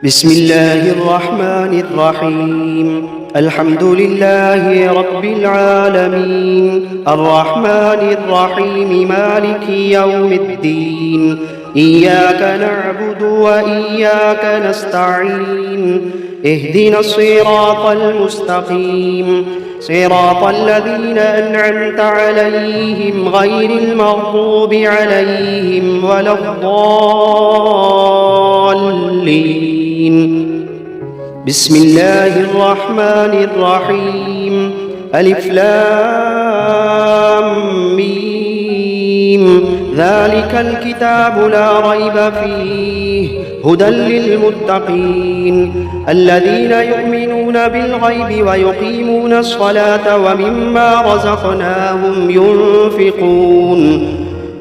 بسم الله الرحمن الرحيم. الحمد لله رب العالمين، الرحمن الرحيم، مالك يوم الدين. إياك نعبد وإياك نستعين. اهدنا الصراط المستقيم، صراط الذين أنعمت عليهم غير المغضوب عليهم ولا الضالين. بسم الله الرحمن الرحيم. ألف لام ميم. ذلك الكتاب لا ريب فيه هدى للمتقين الذين يؤمنون بالغيب ويقيمون الصلاة ومما رزقناهم ينفقون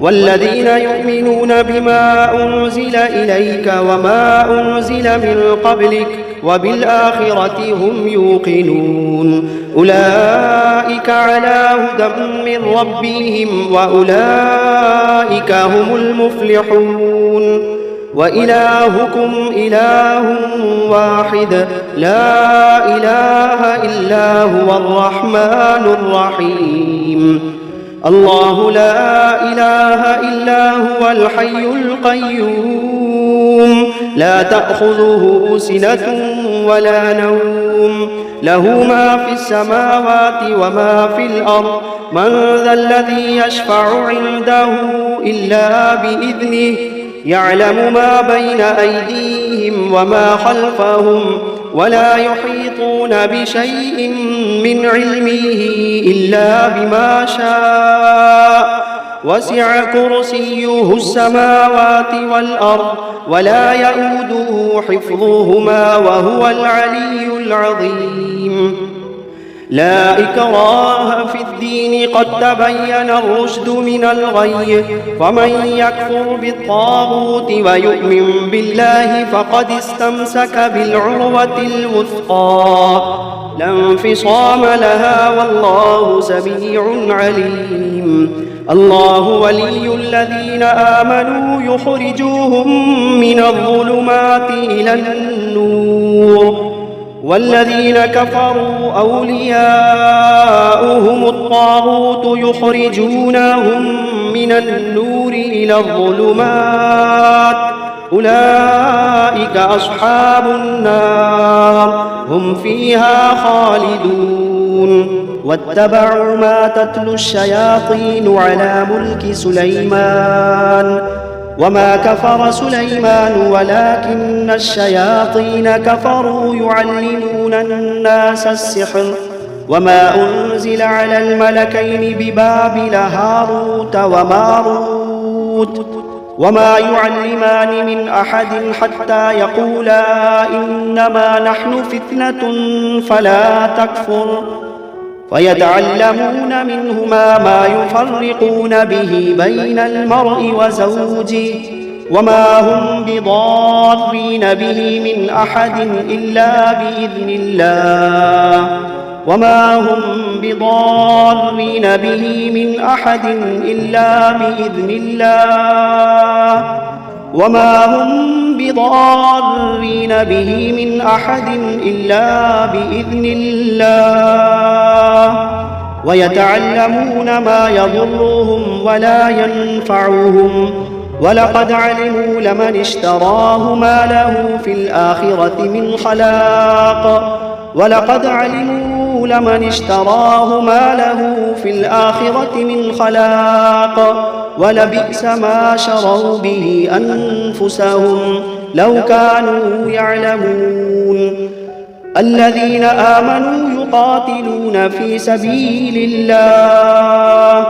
والذين يؤمنون بما أنزل إليك وما أنزل من قبلك وبالآخرة هم يوقنون أولئك على هدى من ربهم وأولئك هم المفلحون. وإلهكم إله واحد لا إله إلا هو الرحمن الرحيم. الله لا إله إلا هو الحي القيوم لا تأخذه سنة ولا نوم له ما في السماوات وما في الأرض من ذا الذي يشفع عنده إلا بإذنه يعلم ما بين أيديهم وما خلفهم ولا يحيطون بشيء من علمه إلا بما شاء وسع كرسيه السماوات والأرض ولا يئوده حفظهما وهو العلي العظيم. لا إكراه في الدين قد تبين الرشد من الغي فمن يكفر بالطاغوت ويؤمن بالله فقد استمسك بالعروة الوثقى لا انفصام لها والله سميع عليم. الله ولي الذين آمنوا يخرجوهم من الظلمات إلى النور والذين كفروا أولياؤهم الطاغوت يخرجونهم من النور إلى الظلمات أولئك أصحاب النار هم فيها خالدون. واتبعوا ما تتلو الشياطين على ملك سليمان وما كفر سليمان ولكن الشياطين كفروا يعلمون الناس السحر وما أنزل على الملكين ببابل هاروت وماروت وما يعلمان من أحد حتى يقولا إنما نحن فتنة فلا تكفر فيتعلمون منهما ما يفرقون به بين المرء وزوجه وما هم بضارين به من أحد إلا بإذن الله وما هم بضارين به من أحد إلا بإذن الله وما هم بضارين به من أحد إلا بإذن الله ويتعلمون ما يضرهم ولا ينفعهم ولقد علموا لمن اشتراه ما له في الآخرة من خلاق ولقد علموا لمن اشتراه ما له في الآخرة من خلاق ولبئس ما شروا به أنفسهم لو كانوا يعلمون. الذين آمنوا يقاتلون في سبيل الله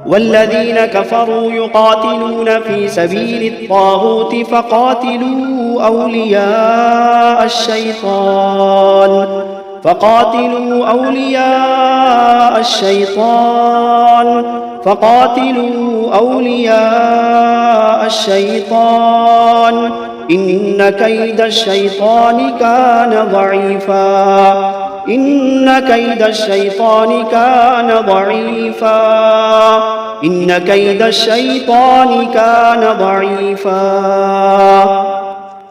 والذين كفروا يقاتلون في سبيل الطاغوت فقاتلوا أولياء الشيطان إن كيد الشيطان كان ضعيفا إن كيد الشيطان كان ضعيفا إن كيد الشيطان كان ضعيفا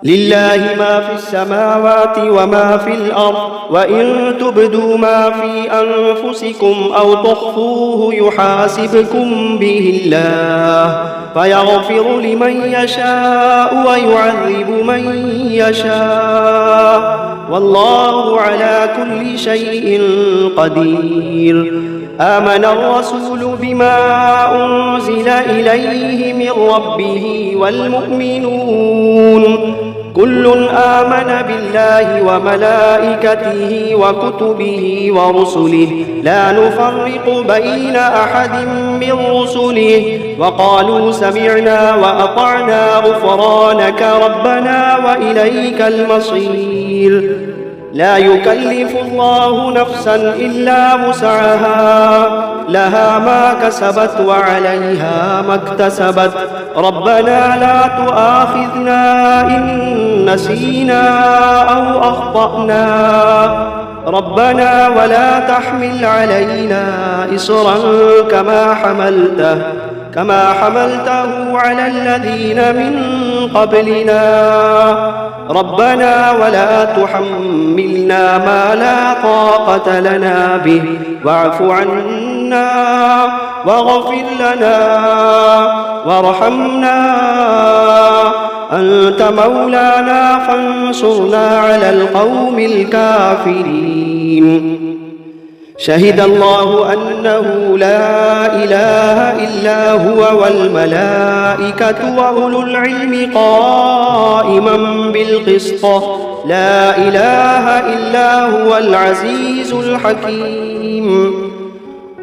لله ما في السماوات وما في الأرض وإن تبدوا ما في أنفسكم أو تخفوه يحاسبكم به الله فيغفر لمن يشاء ويعذب من يشاء والله على كل شيء قدير. آمن الرسول بما أنزل إليه من ربه والمؤمنون كل آمن بالله وملائكته وكتبه ورسله لا نفرق بين أحد من رسله وقالوا سمعنا وأطعنا غفرانك ربنا وإليك المصير. لا يكلف الله نفسا إلا وسعها لها ما كسبت وعليها ما اكتسبت ربنا لا تؤاخذنا إن نسينا أو أخطأنا ربنا ولا تحمل علينا إصرا كما حملته على الذين من قبلنا ربنا ولا تحملنا ما لا طاقة لنا به واعف عنا واغفر لنا وارحمنا أنت مولانا فانصرنا على القوم الكافرين. شهد الله أنه لا إله إلا هو والملائكة وأولو العلم قائما بالقسط لا إله إلا هو العزيز الحكيم.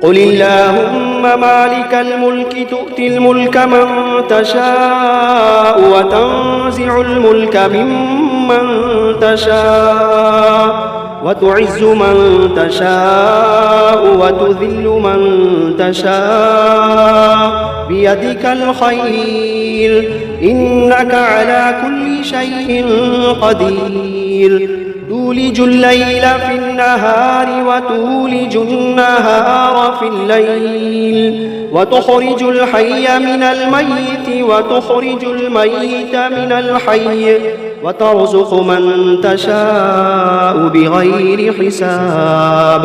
قل اللهم مالك الملك تؤتي الملك من تشاء وتنزع الملك ممن تشاء وتعز من تشاء وتذل من تشاء بيدك الخير إنك على كل شيء قدير. تولج الليل في النهار وتولج النهار في الليل وتخرج الحي من الميت وتخرج الميت من الحي وترزق من تشاء بغير حساب.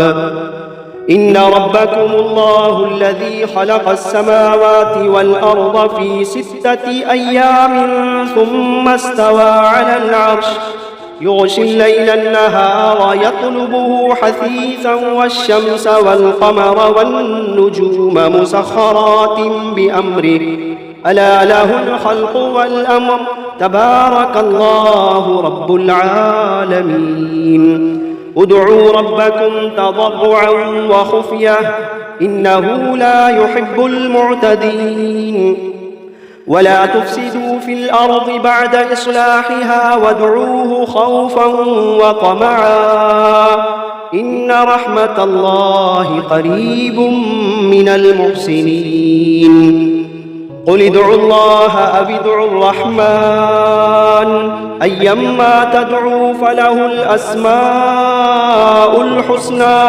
إن ربكم الله الذي خلق السماوات والأرض في 6 أيام ثم استوى على العرش يغشي الليل النهار يطلبه حثيثا والشمس والقمر والنجوم مسخرات بأمره ألا له الخلق والأمر تبارك الله رب العالمين. ادعوا ربكم تضرعا وخفية إنه لا يحب المعتدين. ولا تفسدوا في الأرض بعد إصلاحها وادعوه خوفا وطمعا إن رحمة الله قريب من المحسنين. قل ادعوا الله أو ادعوا الرحمن أيما تدعوا فله الأسماء الحسنى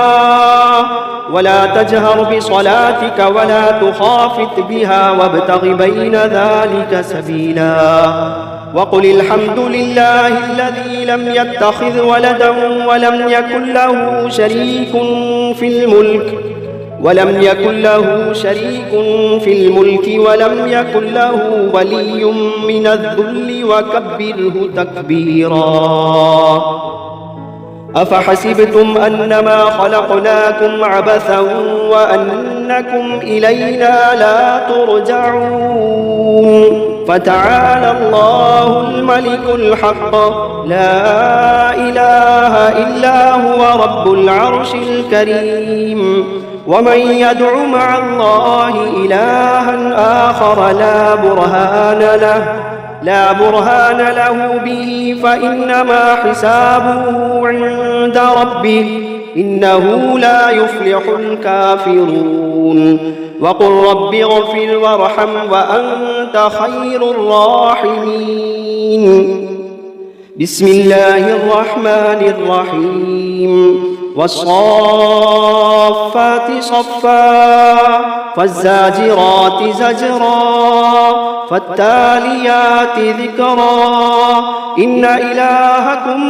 ولا تجهر بصلاتك ولا تخافت بها وابتغ بين ذلك سبيلا. وقل الحمد لله الذي لم يتخذ ولدا ولم يكن له شريك في الملك ولم يكن له ولي من الذل وكبره تكبيرا. أفحسبتم أنما خلقناكم عبثا وأنكم إلينا لا ترجعون فتعالى الله الملك الحق لا إله إلا هو رب العرش الكريم. ومن يدع مع الله إلها آخر لا برهان له به فإنما حسابه عند ربه إنه لا يفلح الكافرون. وقل رب اغفر وارحم وأنت خير الراحمين. بسم الله الرحمن الرحيم. والصافات صفا فالزاجرات زجرا فالتاليات ذكرا إن إلهكم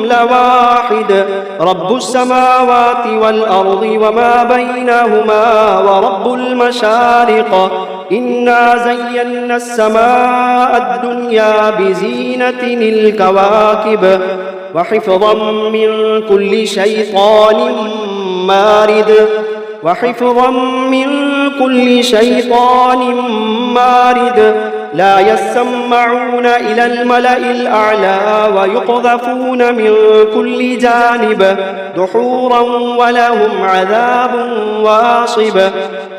لواحد رب السماوات والأرض وما بينهما ورب المشارق إنا زينا السماء الدنيا بزينة الكواكب وحفظا من كل شيطان مارد لا يسمعون إلى الملأ الأعلى ويقذفون من كل جانب دحورا ولهم عذاب واصب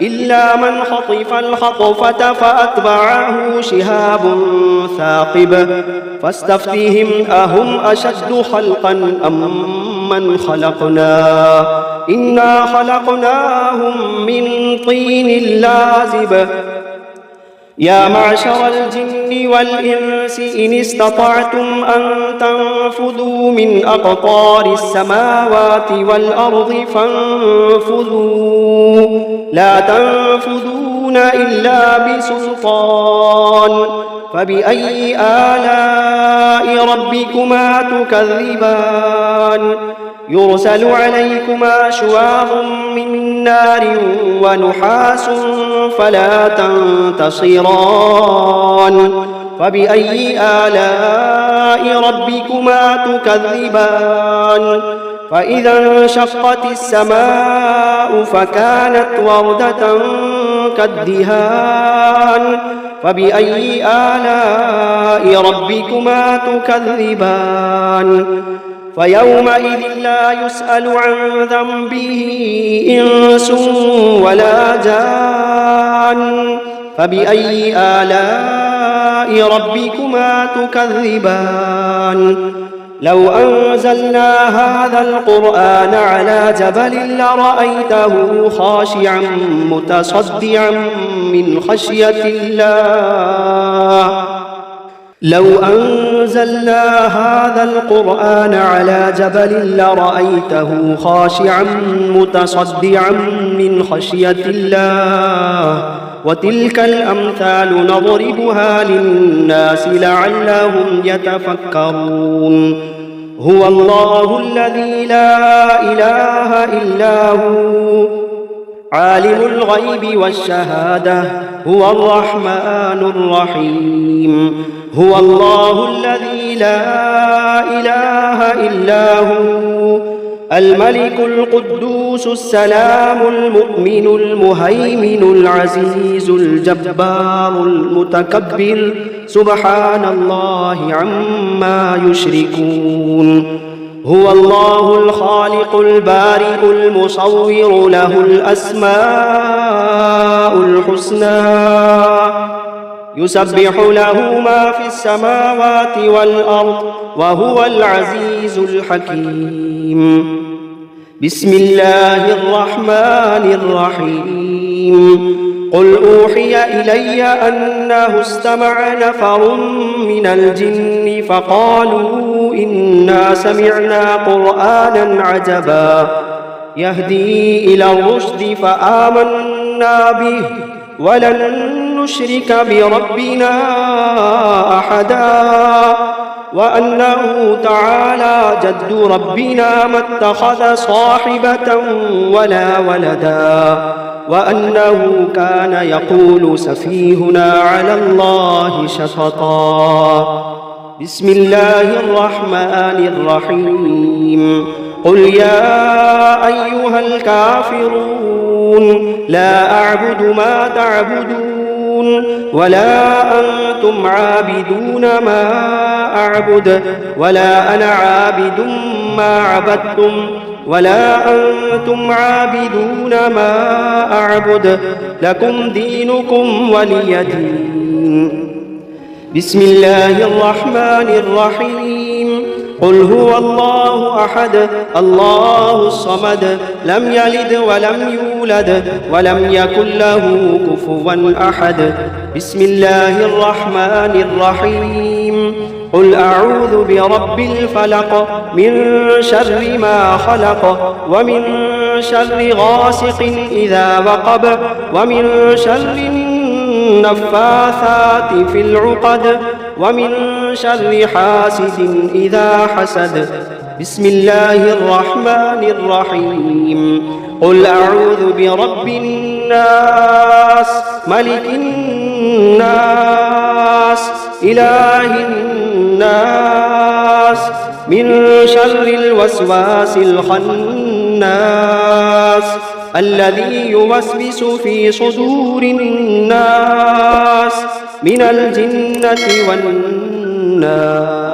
إلا من خطف الخطفة فأتبعه شهاب ثاقب فاستفتهم أهم أشد خلقا أم من خلقنا إنا خلقناهم من طين لازب يا معشر الجن والإنس إن استطعتم أن تنفذوا من أقطار السماوات والأرض فانفذوا لا تنفذون إلا بسلطان فبأي آلاء ربكما تكذبان يرسل عليكما شواظ من نار ونحاس فلا تنتصران فبأي آلاء ربكما تكذبان فإذا انشقت السماء فكانت وردة كالدهان فبأي آلاء ربكما تكذبان فيومئذ لا يسأل عن ذنبه إنس ولا جان فبأي آلاء ربكما تكذبان لو أنزلنا هذا القرآن على جبل لرأيته خاشعا متصدعا من خشية الله لو أنزلنا هذا القرآن على جبل لرأيته خاشعا متصدعا من خشية الله وتلك الأمثال نضربها للناس لعلهم يتفكرون هو الله الذي لا إله إلا هو عالم الغيب والشهادة هو الرحمن الرحيم هو الله الذي لا إله إلا هو الملك القدوس السلام المؤمن المهيمن العزيز الجبار المتكبر سبحان الله عما يشركون هو الله الخالق البارئ المصور له الأسماء الحسنى يسبح له ما في السماوات والأرض وهو العزيز الحكيم بسم الله الرحمن الرحيم قل أوحي إلي أنه استمع نفر من الجن فقالوا إنا سمعنا قرآنا عجبا يهدي إلى الرشد فآمنا به ولن نشرك بربنا أحدا وأنه تعالى جد ربنا ما اتخذ صاحبة ولا ولدا وأنه كان يقول سفيهنا على الله شططا بسم الله الرحمن الرحيم قل يا أيها الكافرون لا أعبد ما تعبدون ولا أنتم عابدون ما أعبد ولا أنا عابد ما عبدتم ولا أنتم عابدون ما أعبد لكم دينكم ولي دين بسم الله الرحمن الرحيم قل هو الله أحد الله الصمد لم يلد ولم يولد ولم يكن له كفوا أحد. بسم الله الرحمن الرحيم. قل أعوذ برب الفلق من شر ما خلق ومن شر غاسق إذا وقب ومن شر النفاثات في العقد ومن شر حاسد إذا حسد. بسم الله الرحمن الرحيم. قل أعوذ برب الناس ملك الناس إله الناس من شر الوسواس الخناس الذي يوسوس في صدور الناس من الجنة والناس.